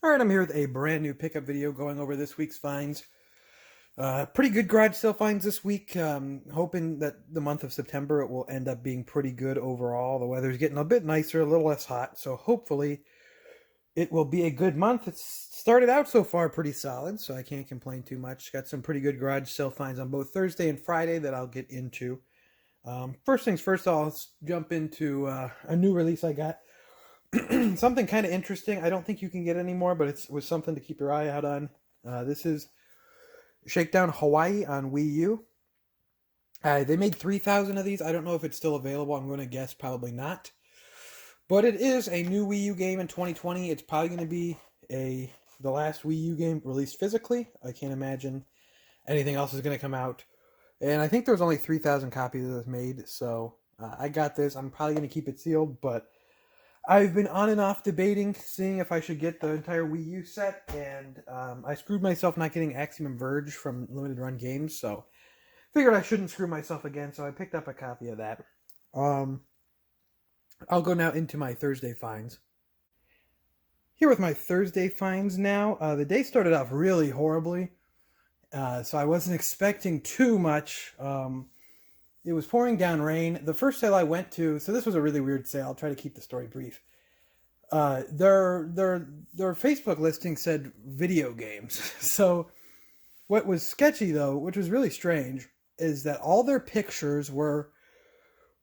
Alright, I'm here with a brand new pickup video going over this week's finds. Pretty good garage sale finds this week. Hoping that the month of September it will end up being pretty good overall. The weather's getting a bit nicer, a little less hot, so hopefully it will be a good month. It's started out so far pretty solid, so I can't complain too much. Got some pretty good garage sale finds on both Thursday and Friday that I'll get into. First things first, I'll jump into a new release I got. Something kind of interesting. I don't think you can get anymore, but it was something to keep your eye out on. This is Shakedown Hawaii on Wii U. They made 3,000 of these. I don't know if it's still available. I'm going to guess probably not. But it is a new Wii U game in 2020. It's probably going to be the last Wii U game released physically. I can't imagine anything else is going to come out. And I think there was only 3,000 copies that was made. So I got this. I'm probably going to keep it sealed, but I've been on and off debating, seeing if I should get the entire Wii U set, and I screwed myself not getting Axiom Verge from Limited Run Games, so figured I shouldn't screw myself again, so I picked up a copy of that. I'll go now into my Thursday finds. Here with my Thursday finds now. The day started off really horribly, so I wasn't expecting too much. It was pouring down rain. The first sale I went to, so this was a really weird sale. I'll try to keep the story brief. Their Facebook listing said video games. So what was sketchy though, which was really strange, is that all their pictures were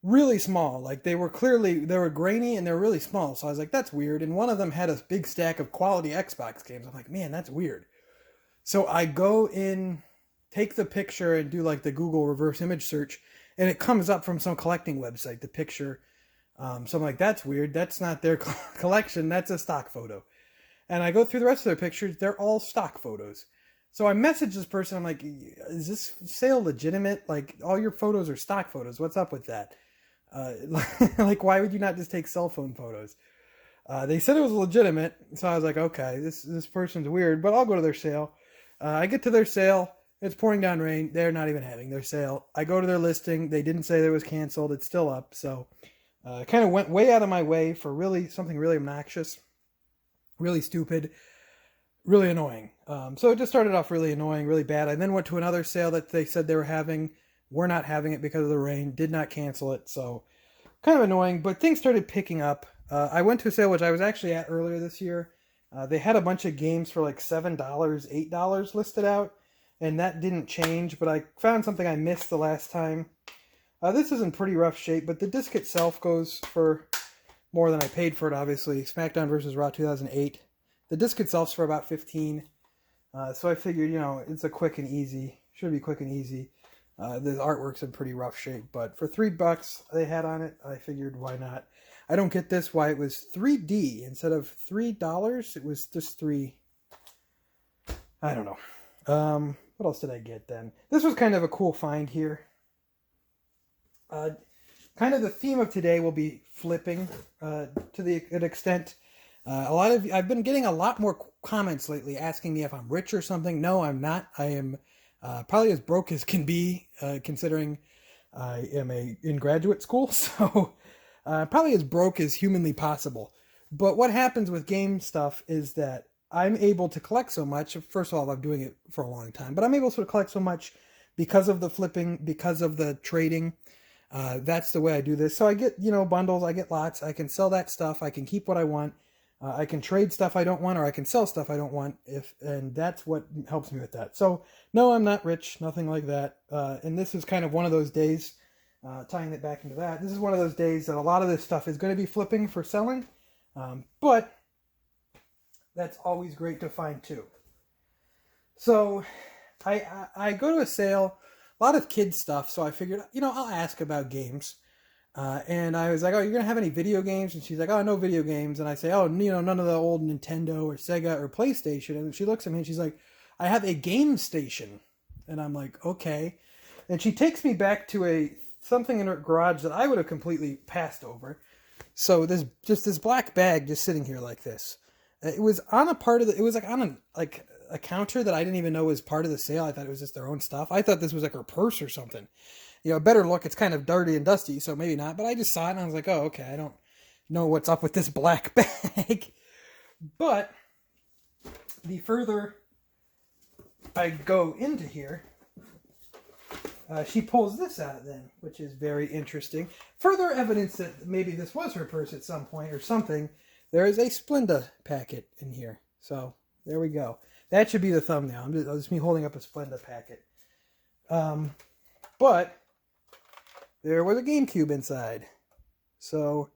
really small. Like they were grainy and they were really small. So I was like, that's weird. And one of them had a big stack of quality Xbox games. I'm like, man, that's weird. So I go in, take the picture and do like the Google reverse image search. And it comes up from some collecting website, the picture. So I'm like, that's weird. That's not their collection. That's a stock photo. And I go through the rest of their pictures. They're all stock photos. So I message this person. I'm like, is this sale legitimate? Like, all your photos are stock photos. What's up with that? Like, why would you not just take cell phone photos? They said it was legitimate. So I was like, okay, this person's weird, but I'll go to their sale. I get to their sale. It's pouring down rain. They're not even having their sale. I go to their listing. They didn't say that it was canceled. It's still up. So kind of went way out of my way for something really obnoxious, really stupid, really annoying. So it just started off really annoying, really bad. I then went to another sale that they said they were having. We're not having it because of the rain. Did not cancel it. So kind of annoying, but things started picking up. I went to a sale, which I was actually at earlier this year. They had a bunch of games for like $7, $8 listed out. And that didn't change, but I found something I missed the last time. This is in pretty rough shape, but the disc itself goes for more than I paid for it, obviously. SmackDown vs. Raw 2008. The disc itself's for about $15. So I figured, it's a quick and easy. Should be quick and easy. The artwork's in pretty rough shape, but for $3 they had on it, I figured why not. I don't get this, why it was 3D instead of $3. It was just 3. I don't know. What else did I get then? This was kind of a cool find here. Kind of the theme of today will be flipping to an extent. I've been getting a lot more comments lately asking me if I'm rich or something. No, I'm not. I am probably as broke as can be, considering I am in graduate school. So probably as broke as humanly possible. But what happens with game stuff is that I'm able to collect so much. First of all, I'm doing it for a long time, but I'm able to collect so much because of the flipping, because of the trading. That's the way I do this. So I get, bundles, I get lots. I can sell that stuff. I can keep what I want. I can trade stuff I don't want, or I can sell stuff I don't want. And that's what helps me with that. So no, I'm not rich, nothing like that. And this is kind of one of those days, tying it back into that. This is one of those days that a lot of this stuff is going to be flipping for selling. But that's always great to find too. So I go to a sale, a lot of kids stuff. So I figured, I'll ask about games. And I was like, oh, you're going to have any video games? And she's like, oh, no video games. And I say, oh, none of the old Nintendo or Sega or PlayStation. And she looks at me and she's like, I have a game station. And I'm like, okay. And she takes me back to something in her garage that I would have completely passed over. So there's just this black bag just sitting here like this. It was on it was like on a counter that I didn't even know was part of the sale. I thought it was just their own stuff. I thought this was like her purse or something. Better look, it's kind of dirty and dusty, so maybe not. But I just saw it and I was like, oh, okay, I don't know what's up with this black bag. But the further I go into here, she pulls this out then, which is very interesting. Further evidence that maybe this was her purse at some point or something. There is a Splenda packet in here. So, there we go. That should be the thumbnail. Just me holding up a Splenda packet. But there was a GameCube inside. So,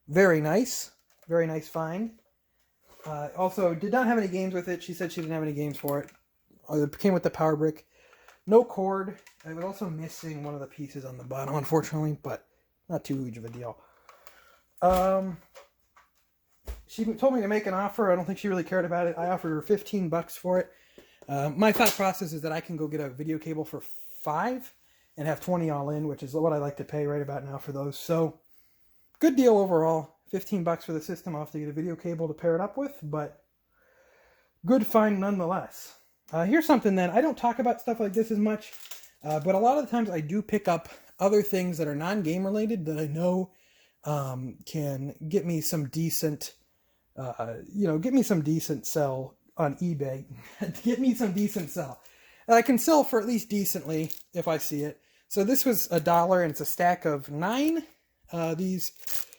very nice. Very nice find. Also, did not have any games with it. She said she didn't have any games for it. It came with the power brick. No cord. I was also missing one of the pieces on the bottom, unfortunately, but not too huge of a deal. She told me to make an offer. I don't think she really cared about it. I offered her $15 for it. My thought process is that I can go get a video cable for $5 and have $20 all in, which is what I like to pay right about now for those. So, good deal overall. $15 for the system. I'll have to get a video cable to pair it up with, but good find nonetheless. Here's something that I don't talk about stuff like this as much, but a lot of the times I do pick up other things that are non-game related that I know can get me some decent, get me some decent sell on eBay. Get me some decent sell. And I can sell for at least decently if I see it. So this was $1, and it's a stack of 9. These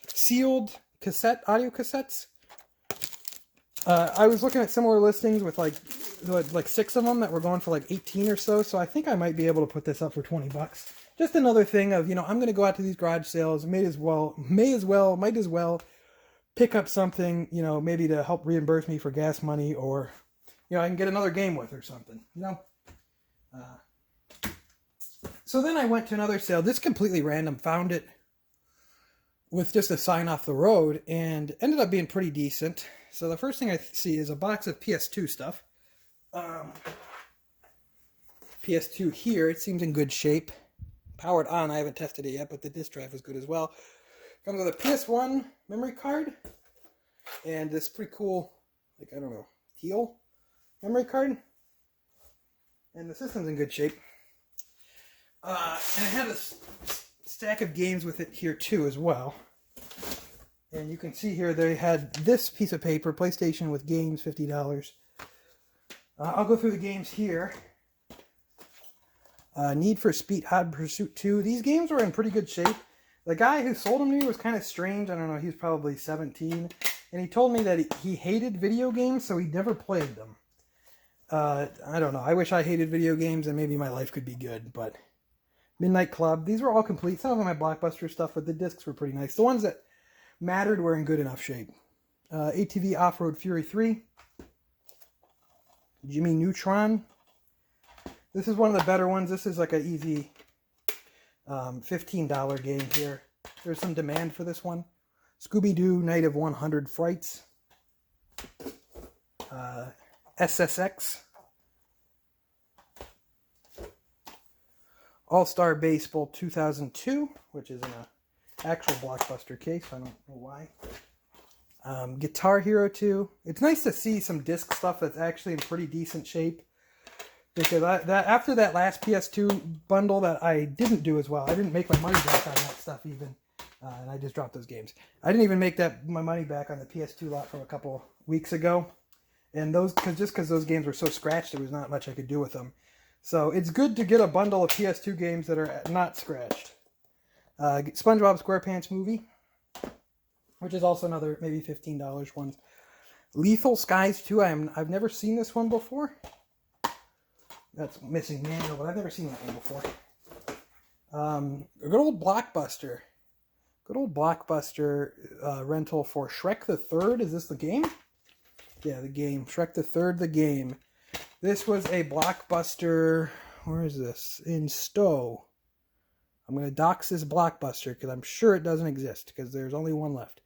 sealed audio cassettes. I was looking at similar listings with like 6 of them that were going for like 18 or so. So I think I might be able to put this up for $20. Just another thing of, I'm going to go out to these garage sales. Might as well pick up something, maybe to help reimburse me for gas money, or, I can get another game with or something, So then I went to another sale. This completely random. Found it with just a sign off the road and ended up being pretty decent. So the first thing I see is a box of PS2 stuff. PS2 here, it seems in good shape. Powered on, I haven't tested it yet, but the disc drive was good as well. Comes with a PS1 memory card and this pretty cool, teal memory card. And the system's in good shape. And it had a stack of games with it here too as well. And you can see here they had this piece of paper, PlayStation with games, $50. I'll go through the games here. Need for Speed Hot Pursuit 2. These games were in pretty good shape. The guy who sold them to me was kind of strange. I don't know, he was probably 17. And he told me that he hated video games, so he never played them. I don't know. I wish I hated video games and maybe my life could be good, but... Midnight Club. These were all complete. Some of them had Blockbuster stuff, but the discs were pretty nice. The ones that mattered were in good enough shape. ATV Off-Road Fury 3. Jimmy Neutron. This is one of the better ones. This is like an easy $15 game here. There's some demand for this one. Scooby-Doo Night of 100 Frights. SSX. All-Star Baseball 2002, which is in an actual Blockbuster case. I don't know why. Guitar Hero 2. It's nice to see some disc stuff that's actually in pretty decent shape. Because after that last PS2 bundle that I didn't do as well, I didn't make my money back on that stuff even. And I just dropped those games. I didn't even make my money back on the PS2 lot from a couple weeks ago. And because those games were so scratched, there was not much I could do with them. So it's good to get a bundle of PS2 games that are not scratched. SpongeBob SquarePants movie, which is also another maybe $15 one. Lethal Skies 2. I've never seen this one before. That's missing manual, but I've never seen that one before. A good old Blockbuster. Good old Blockbuster rental for Shrek the Third. Is this the game? Yeah, the game. Shrek the Third, the game. This was a Blockbuster, where is this? In Stowe. I'm going to dox this Blockbuster because I'm sure it doesn't exist because there's only one left.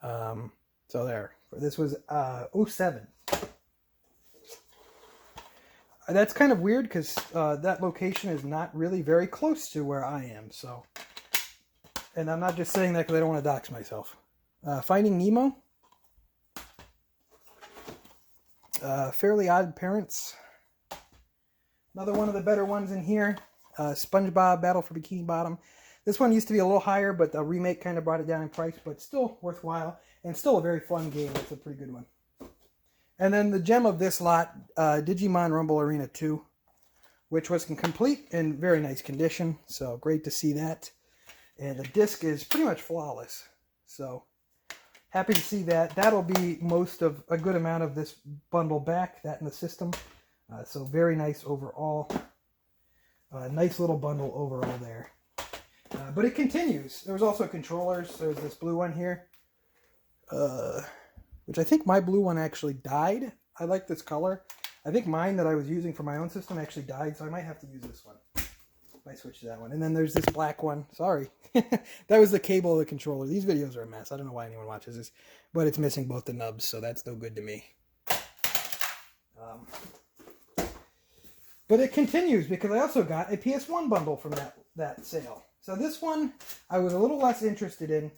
So there. This was 07. That's kind of weird because that location is not really very close to where I am. So, and I'm not just saying that because I don't want to dox myself. Finding Nemo. Fairly Odd Parents. Another one of the better ones in here. SpongeBob Battle for Bikini Bottom. This one used to be a little higher, but the remake kind of brought it down in price, but still worthwhile. And still a very fun game. It's a pretty good one. And then the gem of this lot, Digimon Rumble Arena 2, which was in complete and very nice condition. So great to see that. And the disc is pretty much flawless. So happy to see that. That'll be a good amount of this bundle back, that in the system. So very nice overall. Nice little bundle overall there. But it continues. There was also controllers. There's this blue one here. Which I think my blue one actually died. I like this color. I think mine that I was using for my own system actually died, so I might have to use this one. Might switch to that one. And then there's this black one. Sorry. That was the cable of the controller. These videos are a mess. I don't know why anyone watches this. But it's missing both the nubs, so that's no good to me. But it continues because I also got a PS1 bundle from that sale. So this one I was a little less interested in,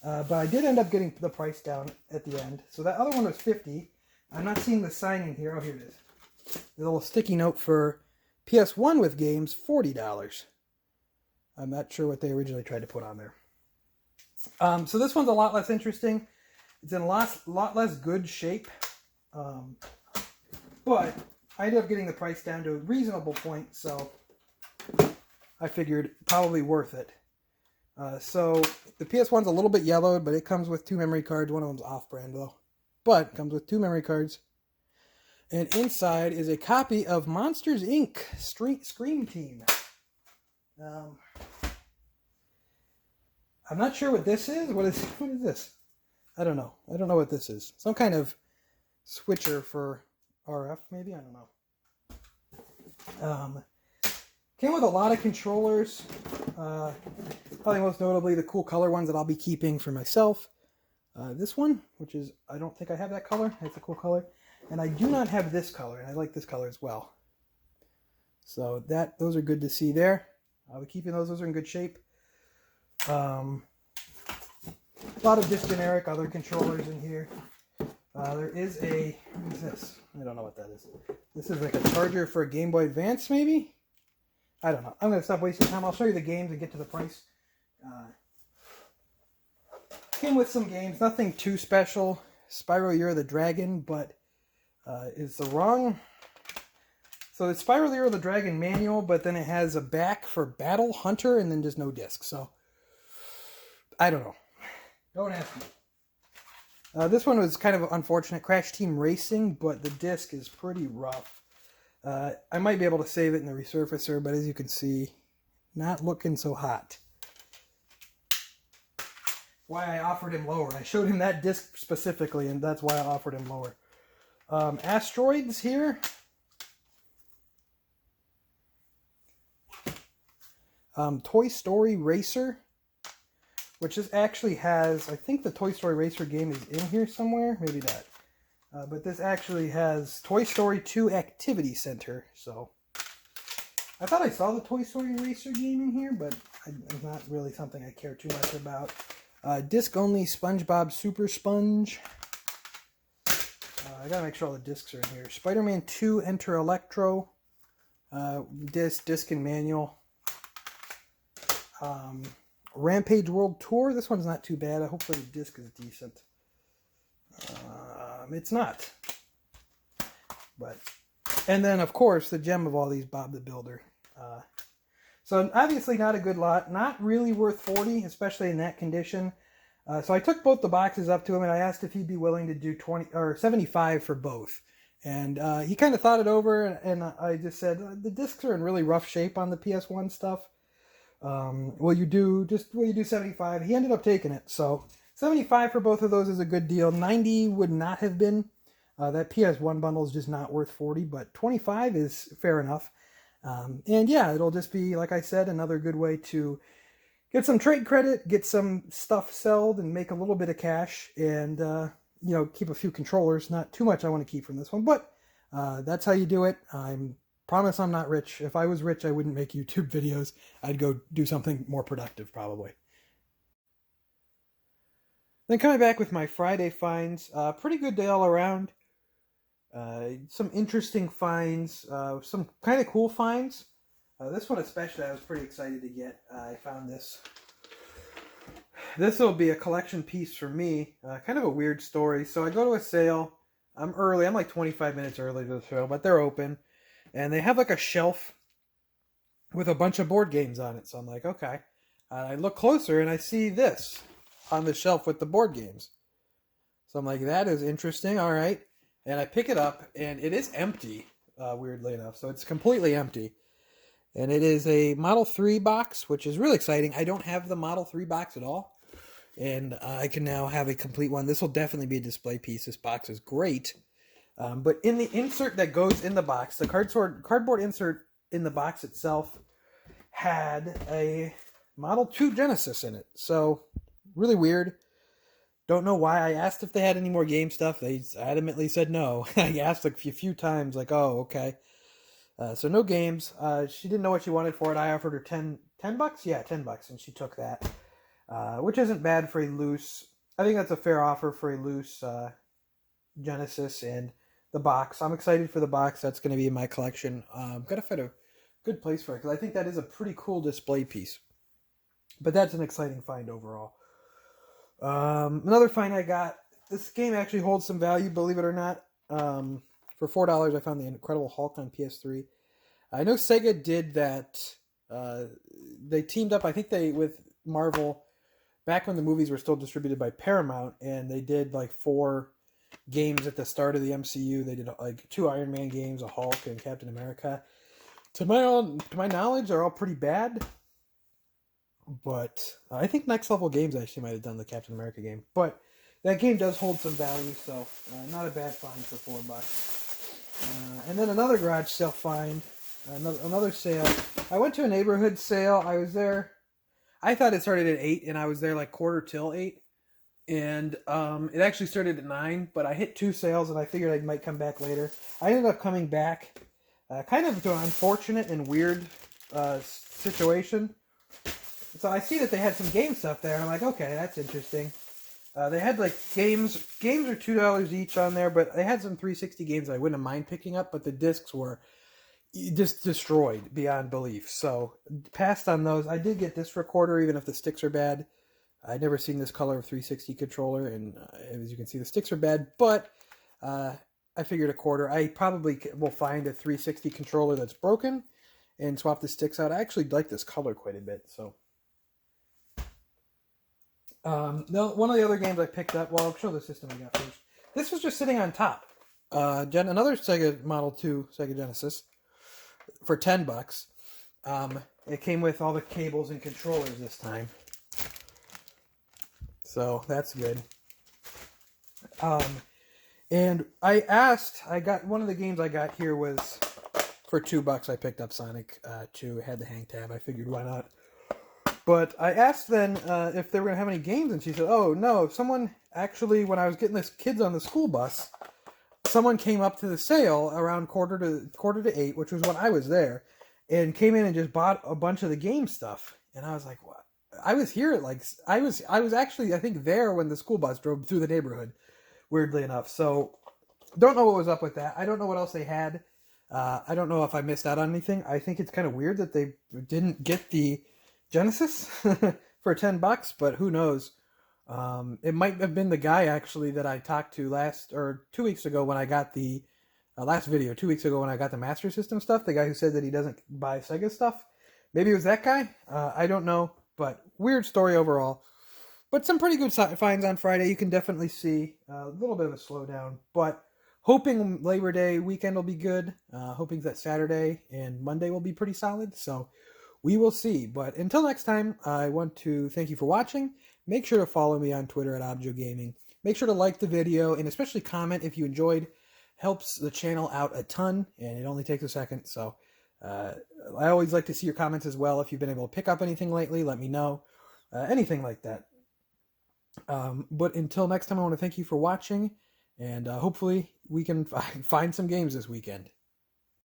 but I did end up getting the price down at the end. So that other one was $50. I'm not seeing the sign in here. Oh, here it is. The little sticky note for PS1 with games, $40. I'm not sure what they originally tried to put on there. So this one's a lot less interesting. It's in a lot less good shape. But I ended up getting the price down to a reasonable point, so I figured probably worth it. So the PS1's a little bit yellowed, but it comes with 2 memory cards. One of them's off-brand, though. But it comes with 2 memory cards. And inside is a copy of Monsters, Inc. Scream Team. I'm not sure what this is. What is this? I don't know. I don't know what this is. Some kind of switcher for RF, maybe? I don't know. Came with a lot of controllers. Probably most notably the cool color ones that I'll be keeping for myself. This one, which is, I don't think I have that color. It's a cool color. And I do not have this color, and I like this color as well. So those are good to see there. I'll be keeping those. Those are in good shape. A lot of just generic other controllers in here. There is what is this? I don't know what that is. This is like a charger for a Game Boy Advance, maybe? I don't know. I'm going to stop wasting time. I'll show you the games and get to the price. Came with some games. Nothing too special. Spyro Year of the Dragon, but is the wrong... So it's Spyro Year of the Dragon manual, but then it has a back for Battle Hunter and then just no disc. So, I don't know. Don't ask me. This one was kind of unfortunate. Crash Team Racing, but the disc is pretty rough. I might be able to save it in the resurfacer, but as you can see, not looking so hot. Why I offered him lower. I showed him that disc specifically, and that's why I offered him lower. Asteroids here. Toy Story Racer, which this actually has, I think the Toy Story Racer game is in here somewhere, maybe not. But this actually has Toy Story 2 Activity Center, so I thought I saw the Toy Story Racer game in here, but it's not really something I care too much about. Disc-only SpongeBob Super Sponge. I gotta make sure all the discs are in here. Spider-Man 2 Enter Electro. Disc and manual. Rampage World Tour. This one's not too bad. Hopefully the disc is decent. It's not. And then, of course, the gem of all these, Bob the Builder. So obviously not a good lot. Not really worth $40, especially in that condition. So I took both the boxes up to him and I asked if he'd be willing to do $75 for both. And he kind of thought it over, and I just said, the discs are in really rough shape on the PS1 stuff. Will you do 75? He ended up taking it. So 75 for both of those is a good deal. 90 would not have been. That PS1 bundle is just not worth 40, but 25 is fair enough. And yeah, it'll just be, like I said, another good way to get some trade credit, get some stuff sold, and make a little bit of cash, and keep a few controllers. Not too much I want to keep from this one, but that's how you do it. Promise I'm not rich. If I was rich, I wouldn't make YouTube videos. I'd go do something more productive, probably. Then coming back with my Friday finds, pretty good day all around. Some interesting finds, some kind of cool finds. This one especially I was pretty excited to get. I found this. This will be a collection piece for me. Kind of a weird story. So I go to a sale. I'm early. I'm like 25 minutes early to the show, but they're open. And they have like a shelf with a bunch of board games on it. So I'm like, okay. I look closer and I see this on the shelf with the board games. So I'm like, that is interesting. All right. And I pick it up and it is empty, weirdly enough. So it's completely empty. And it is a Model 3 box, which is really exciting. I don't have the Model 3 box at all. And I can now have a complete one. This will definitely be a display piece. This box is great. But in the insert that goes in the box, the cardboard insert in the box itself had a Model 2 Genesis in it. So, really weird. Don't know why. I asked if they had any more game stuff. They adamantly said no. I asked a few times, like, oh, okay. So no games. She didn't know what she wanted for it. I offered her 10 bucks? Yeah, 10 bucks, and she took that. Which isn't bad for a loose... I think that's a fair offer for a loose Genesis and the box. I'm excited for the box. That's going to be in my collection. I've got to find a good place for it, because I think that is a pretty cool display piece. But that's an exciting find overall. Another find I got, this game actually holds some value, believe it or not. For $4, I found the Incredible Hulk on PS3. I know Sega did that. They teamed up, I think with Marvel, back when the movies were still distributed by Paramount, and they did like 4 games at the start of the MCU. They did like 2 Iron Man games, a Hulk, and Captain America. To my knowledge, they're all pretty bad. But I think Next Level Games actually might have done the Captain America game. But that game does hold some value, so not a bad find for $4. And then another garage sale find, another sale. I went to a neighborhood sale. I was there. I thought it started at 8, and I was there like quarter till 8. And it actually started at 9, but I hit 2 sales, and I figured I might come back later. I ended up coming back, kind of to an unfortunate and weird situation. So I see that they had some game stuff there, and I'm like, okay, that's interesting. They had like games are $2 each on there, but they had some 360 games I wouldn't mind picking up, but the discs were just destroyed beyond belief. So passed on those. I did get this recorder, even if the sticks are bad. I'd never seen this color of 360 controller, and as you can see, the sticks are bad, but I figured a quarter. I probably will find a 360 controller that's broken and swap the sticks out. I actually like this color quite a bit, so... No, one of the other games I picked up, well, I'll show the system I got first. This was just sitting on top. Another Sega Model 2 Sega Genesis for 10 bucks. It came with all the cables and controllers this time. So that's good. And I got one of the games I got here was for $2. I picked up Sonic 2. It had the hang tab. I figured why not. But I asked then if they were going to have any games, and she said, oh, no, someone actually, when I was getting this kids on the school bus, someone came up to the sale around quarter to 8, which was when I was there, and came in and just bought a bunch of the game stuff. And I was like, what? I was here at like, I was actually, I think, there when the school bus drove through the neighborhood, weirdly enough. So, don't know what was up with that. I don't know what else they had. I don't know if I missed out on anything. I think it's kind of weird that they didn't get the Genesis for 10 bucks, but who knows? It might have been the guy actually that I talked to 2 weeks ago when I got the last video, 2 weeks ago when I got the Master System stuff, the guy who said that he doesn't buy Sega stuff. Maybe it was that guy. I don't know, but weird story overall. But some pretty good finds on Friday. You can definitely see a little bit of a slowdown, but hoping Labor Day weekend will be good. Hoping that Saturday and Monday will be pretty solid. So we will see. But until next time, I want to thank you for watching. Make sure to follow me on Twitter at ObjoGaming. Make sure to like the video and especially comment if you enjoyed. Helps the channel out a ton, and it only takes a second. So I always like to see your comments as well. If you've been able to pick up anything lately, let me know. Anything like that. But until next time, I want to thank you for watching, and hopefully we can find some games this weekend.